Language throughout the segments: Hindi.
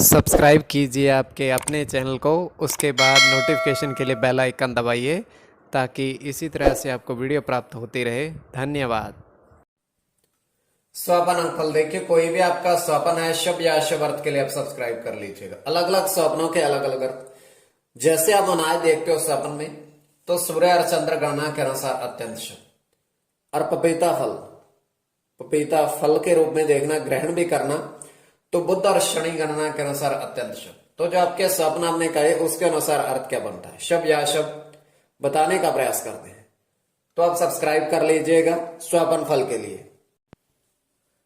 सब्सक्राइब कीजिए आपके अपने चैनल को, उसके बाद नोटिफिकेशन के लिए बेल आइकन दबाइए ताकि इसी तरह से आपको वीडियो प्राप्त होती रहे। धन्यवाद। स्वपन अंकफल देखिए, कोई भी आपका स्वपन है शुभ या अशुभ अर्थ के लिए आप सब्सक्राइब कर लीजिएगा। अलग अलग स्वप्नों के अलग अलग अर्थ, जैसे आप अनाज देखते हो स्वप्न में, तो सूर्य और चंद्र गणना के अनुसार अत्यंत शुभ। और पपीता फल, पपीता फल के रूप में देखना, ग्रहण भी करना, तो बुध और शनि गणना के अनुसार अत्यंत शुभ। तो जो आपके स्वप्न आपने कहे उसके अनुसार अर्थ क्या बनता है, शुभ या अशुभ, बताने का प्रयास करते हैं। तो आप सब्सक्राइब कर लीजिएगा स्वपन फल के लिए।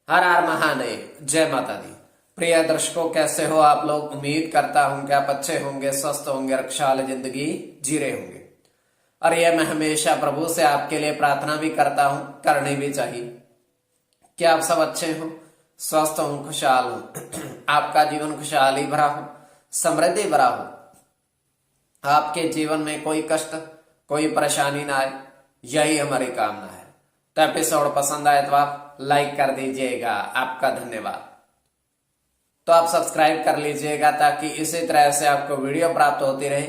हर हर महादेव, जय माता दी। प्रिय दर्शकों, कैसे हो आप लोग? उम्मीद करता हूं कि आप अच्छे होंगे, स्वस्थ होंगे, खुशहाल जिंदगी जी रहे होंगे। और यह मैं हमेशा प्रभु से आपके लिए प्रार्थना भी करता हूं, करनी भी चाहिए कि आप सब अच्छे हो, स्वस्थ हो, खुशहाल हो, आपका जीवन खुशहाली भरा हो, समृद्धि भरा हो, आपके जीवन में कोई कष्ट, कोई परेशानी ना आए, यही हमारी कामना है। तो एपिसोड पसंद आए तो आप लाइक कर दीजिएगा, आपका धन्यवाद। तो आप सब्सक्राइब कर लीजिएगा ताकि इसी तरह से आपको वीडियो प्राप्त होती रहे।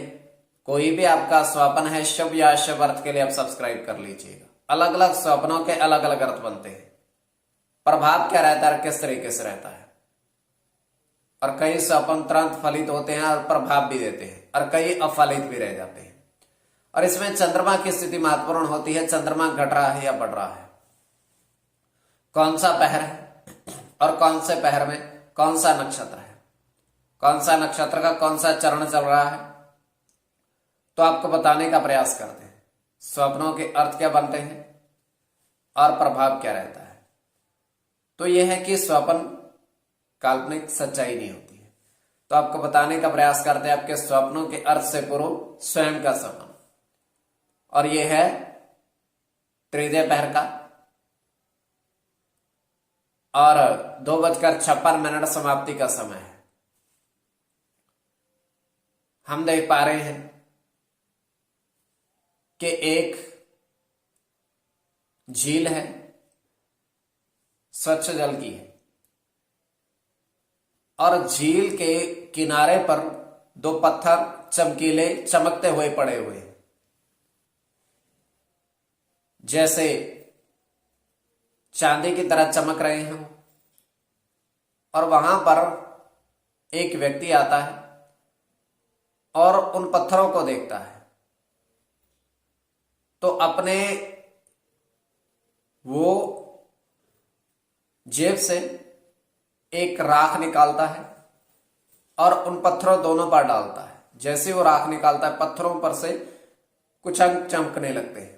कोई भी आपका स्वप्न है शुभ या अशुभ अर्थ के लिए आप सब्सक्राइब कर लीजिएगा। अलग अलग स्वप्नों के अलग अलग अर्थ बनते हैं। प्रभाव क्या रहता है, किस तरीके से रहता है, और कई स्वप्न तुरंत फलित होते हैं और प्रभाव भी देते हैं, और कई अफलित भी रह जाते हैं। और इसमें चंद्रमा की स्थिति महत्वपूर्ण होती है। चंद्रमा घट रहा है या बढ़ रहा है, कौन सा पहर है, और कौन से पहर में कौन सा नक्षत्र है, कौन सा नक्षत्र का कौन सा चरण चल रहा है, तो आपको बताने का प्रयास करते हैं। स्वप्नों के अर्थ क्या बनते हैं और प्रभाव क्या रहता है। तो यह है कि स्वप्न काल्पनिक सच्चाई नहीं होती है। तो आपको बताने का प्रयास करते हैं आपके स्वप्नों के अर्थ से पूर्व स्वयं का स्वप्न। और यह है त्रिदय पहर का, और 2:56 समाप्ति का समय है। हम देख पा रहे हैं कि एक झील है, स्वच्छ जल की है, और झील के किनारे पर दो पत्थर चमकीले चमकते हुए पड़े हुए हैं, जैसे चांदी की तरह चमक रहे हैं। और वहां पर एक व्यक्ति आता है और उन पत्थरों को देखता है, तो अपने वो जेब से एक राख निकालता है और उन पत्थरों दोनों पर डालता है। जैसे वो राख निकालता है, पत्थरों पर से कुछ अंक चमकने लगते हैं।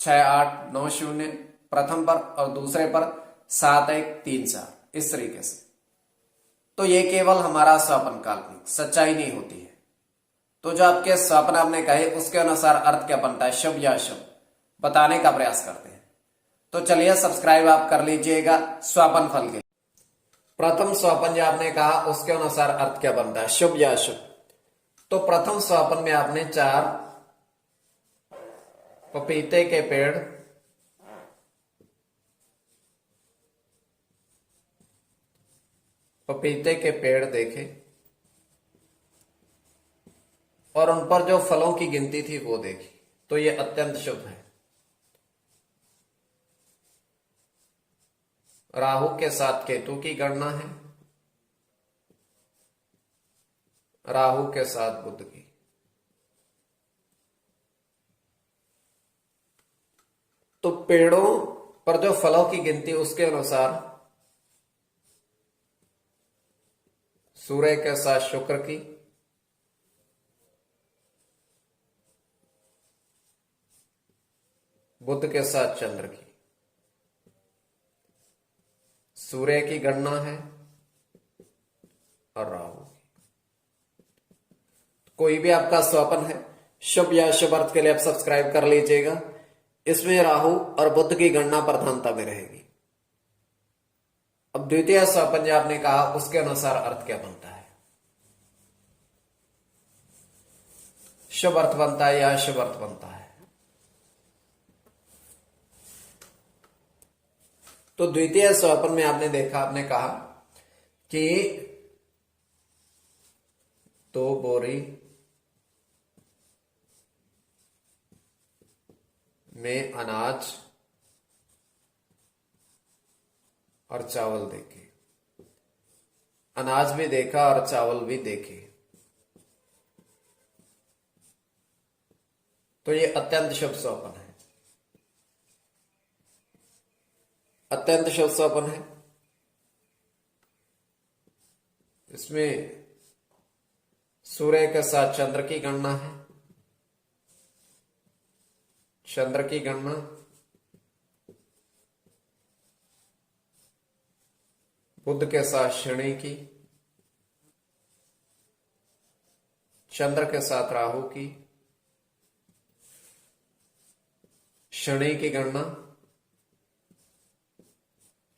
6 8 9 0 प्रथम पर, और दूसरे पर 7 1 3 4, इस तरीके से। तो ये केवल हमारा स्वप्न, काल्पनिक सच्चाई नहीं होती है। तो जो आपके स्वप्न आपने कहे उसके अनुसार अर्थ क्या बनता है, शुभ या अशुभ, बताने का प्रयास करते हैं। तो चलिए सब्सक्राइब आप कर लीजिएगा स्वपन फल के। प्रथम स्वपन जो आपने कहा उसके अनुसार अर्थ क्या बनता है, शुभ या अशुभ। तो प्रथम स्वपन में आपने 4 पपीते के पेड़, पपीते के पेड़ देखे, और उन पर जो फलों की गिनती थी वो देखी। तो ये अत्यंत शुभ है। राहु के साथ केतु की गणना है, राहु के साथ बुध की। तो पेड़ों पर जो फलों की गिनती उसके अनुसार सूर्य के साथ शुक्र की, बुध के साथ चंद्र की। सूर्य की गणना है और राहु की। कोई भी आपका स्वप्न है शुभ या अशुभ अर्थ के लिए आप सब्सक्राइब कर लीजिएगा। इसमें राहु और बुध की गणना प्रधानता में रहेगी। अब द्वितीय स्वपन जो आपने कहा उसके अनुसार अर्थ क्या बनता है, शुभ अर्थ बनता है या अशुभ अर्थ बनता है। तो द्वितीय स्वपन में आपने देखा, आपने कहा कि 2 बोरी में अनाज और चावल देखे। अनाज भी देखा और चावल भी देखे, तो ये अत्यंत शुभ स्वप्न है। अत्यंत शुभ स्वप्न है। इसमें सूर्य के साथ चंद्र की गणना है। चंद्र की गणना बुध के साथ शनि की, चंद्र के साथ राहु की, शनि की गणना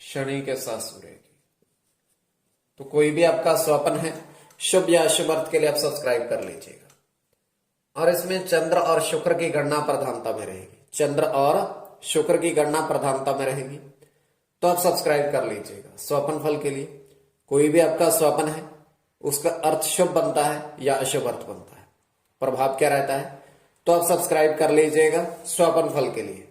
शनि के साथ सूर्य की। तो कोई भी आपका स्वप्न है शुभ या अशुभ अर्थ के लिए आप सब्सक्राइब कर लीजिएगा। और इसमें चंद्र और शुक्र की गणना प्रधानता में रहेगी। चंद्र और शुक्र की गणना प्रधानता में रहेगी, तो आप सब्सक्राइब कर लीजिएगा स्वप्न फल के लिए। कोई भी आपका स्वप्न है उसका अर्थ शुभ बनता है या अशुभ अर्थ बनता है, प्रभाव क्या रहता है, तो आप सब्सक्राइब कर लीजिएगा स्वप्न फल के लिए।